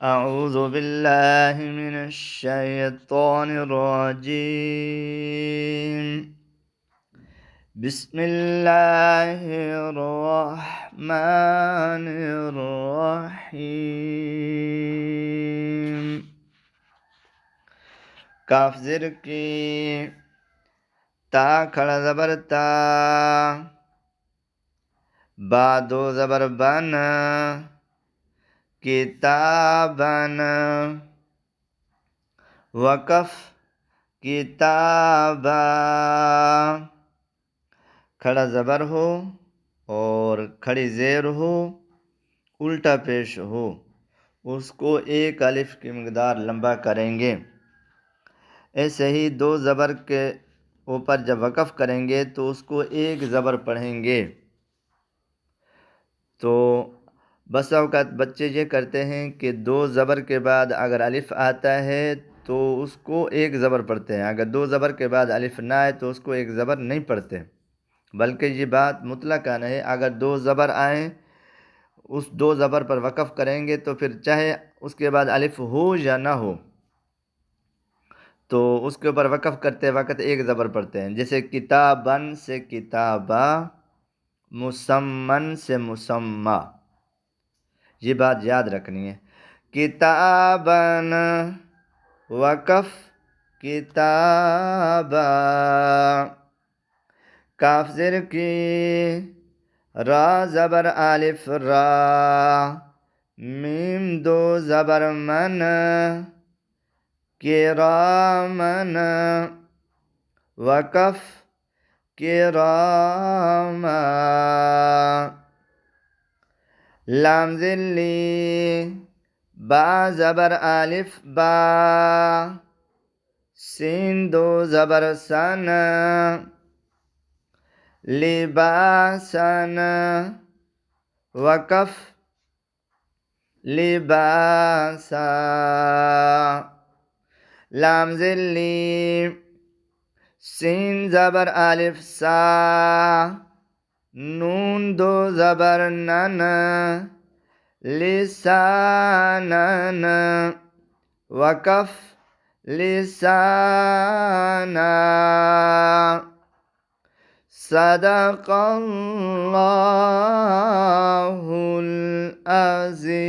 أعوذ بالله من الشيطان الرجيم. بسم الله الرحمن الرحيم. काफ ज़िर की ता खड़ा ज़बर ता, बा दो ज़बर बन, किताबन, वक़फ़ किताबा, खड़ा ज़बर हो और खड़ी ज़ेर हो, उल्टा पेश हो, उसको एक अलिफ की मकदार लंबा करेंगे। ऐसे ही दो ज़बर के ऊपर जब वक़फ़ करेंगे तो उसको एक ज़बर पढ़ेंगे। तो बस औक़ात बच्चे ये करते हैं कि दो ज़बर के बाद अगर अलिफ आता है तो उसको एक ज़बर पढ़ते हैं, अगर दो ज़बर के बाद अलिफ ना आए तो उसको एक ज़बर नहीं पढ़ते। बल्कि ये बात मुतलक़न है, अगर दो ज़बर आएँ उस दो ज़बर पर वक़फ़ करेंगे तो फिर चाहे उसके बाद अलिफ हो या ना हो तो उसके ऊपर वक़फ़ करते वक़्त एक ज़बर पढ़ते हैं। जैसे किताबन से किताबा, मुसम्मन से मुसम्मा। ये बात याद रखनी है। किताबन वक़फ़ किताबा, काफ ज़ेर की रा ज़बर अलिफ रा, मीम दो ज़बर मन, किरामन, वक़फ़ किरामा, लाम ज़िल्ली बा ज़बर अलिफ बा, सीन दो ज़बर सन, लिबासन, वक़फ़ लिबासा, लाम ज़िल्ली सीन ज़बर अलिफ सा, नून दो ज़बर नन, लिसानन, वक़फ़ लिसाना, सदक़ल्लाहुल अज़ीम।